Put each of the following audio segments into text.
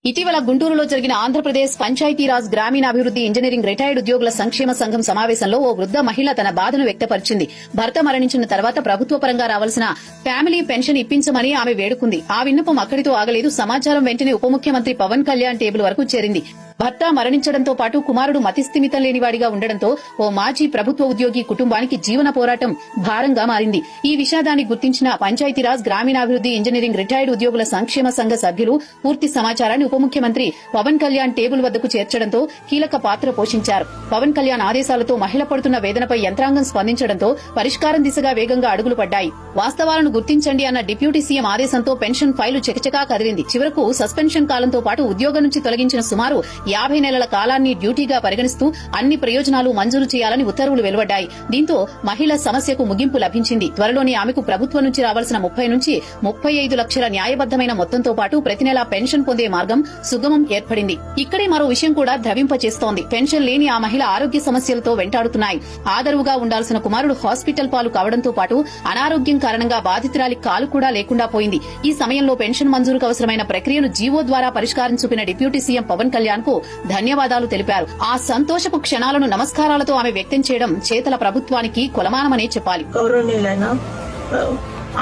ఇటీవల గుంటూరులో జరిగిన ఆంధ్రప్రదేశ్ పంచాయతీరాజ్ గ్రామీణాభివృద్ది ఇంజనీరింగ్ రిటైర్డ్ ఉద్యోగుల సంక్షేమ సంఘం సమావేశంలో ఓ వృద్ధ మహిళ తన బాధను వ్యక్తపరిచింది. భర్త మరణించిన తర్వాత ప్రభుత్వ పరంగా రావాల్సిన ఫ్యామిలీ పెన్షన్ ఇప్పించమని ఆమె వేడుకుంది. ఆ విన్నపం అక్కడితో ఆగలేదు. సమాచారం వెంటనే ఉప ముఖ్యమంత్రి పవన్ కళ్యాణ్ టేబుల్ వరకు చేరింది. భర్త మరణించడంతో పాటు కుమారుడు మతిస్థిమితం లేనివాడిగా ఉండడంతో ఓ మాజీ ప్రభుత్వ ఉద్యోగి కుటుంబానికి జీవన పోరాటం భారంగా మారింది. ఈ విషాదాన్ని గుర్తించిన పంచాయతీరాజ్ గ్రామీణాభివృద్ది ఇంజనీరింగ్ రిటైర్డ్ ఉద్యోగుల సంక్షేమ సంఘ సభ్యులు పూర్తి సమాచారాన్ని ఉప ముఖ్యమంత్రి పవన్ కళ్యాణ్ టేబుల్ వద్దకు చేర్చడంతో కీలక పాత్ర పోషించారు. పవన్ కళ్యాణ్ ఆదేశాలతో మహిళ పడుతున్న వేదనపై యంత్రాంగం స్పందించడంతో పరిష్కారం దిశగా వేగంగా అడుగులు పడ్డాయి. వాస్తవాలను గుర్తించండి అన్న డిప్యూటీ సీఎం ఆదేశంతో పెన్షన్ ఫైలు చకచకా కదిలింది. చివరకు సస్పెన్షన్ కాలంతో పాటు ఉద్యోగం నుంచి తొలగించిన సుమారు 50 నెలల కాలాన్ని డ్యూటీగా పరిగణిస్తూ అన్ని ప్రయోజనాలు మంజూరు చేయాలని ఉత్తర్వులు వెలువడ్డాయి. దీంతో మహిళ సమస్యకు ముగింపు లభించింది. త్వరలోనే ఆమెకు ప్రభుత్వం నుంచి రావాల్సిన 30 నుంచి 35 లక్షల న్యాయబద్దమైన మొత్తంతో పాటు ప్రతి నెలా పెన్షన్ పొందే మార్గం సుగమం ఏర్పడింది. ఇక్కడే మరో విషయం కూడా ద్రవింపచేస్తోంది. పెన్షన్ లేని ఆ మహిళ ఆరోగ్య సమస్యలతో వెంటాడుతున్నాయి. ఆదరువుగా ఉండాల్సిన కుమారుడు హాస్పిటల్ పాలు కావడంతో పాటు అనారోగ్యం కారణంగా బాధితురాలి కాలు కూడా లేకుండా పోయింది. ఈ సమయంలో పెన్షన్ మంజూరుకు అవసరమైన ప్రక్రియను జీవో ద్వారా పరిష్కారం చూపిన డిప్యూటీ సీఎం పవన్ కళ్యాణ్ కు ధన్యవాదాలు తెలిపారు. ఆ సంతోషపు క్షణాలను నమస్కారాలతో ఆమె వ్యక్తం చేయడం చేతల ప్రభుత్వానికి కొలమానమనే చెప్పాలి. గౌరవనీయులైన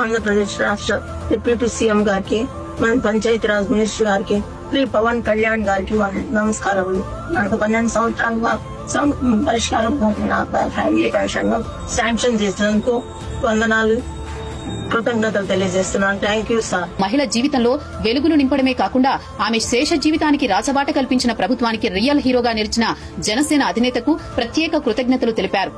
ఆంధ్రప్రదేశ్ రాష్ట్ర డిప్యూటీ సీఎం గారికి, మన పంచాయతీరాజ్ మినిస్టర్ గారికి, శ్రీ పవన్ కళ్యాణ్ గారికి నమస్కారములు. నాకు 12 సంవత్సరాలుగా పరిష్కారం ఫ్యామిలీ పెన్షన్ శాంక్షన్ చేసినందుకు వందనాలు, కృతజ్ఞతలు తెలియజేస్తున్నాను. Thank you sir. మహిళ జీవితంలో వెలుగులు నింపడమే కాకుండా ఆమె శేష జీవితానికి రాచబాట కల్పించిన ప్రభుత్వానికి రియల్ హీరోగా నిలిచిన జనసేన అధినేతకు ప్రత్యేక కృతజ్ఞతలు తెలిపారు.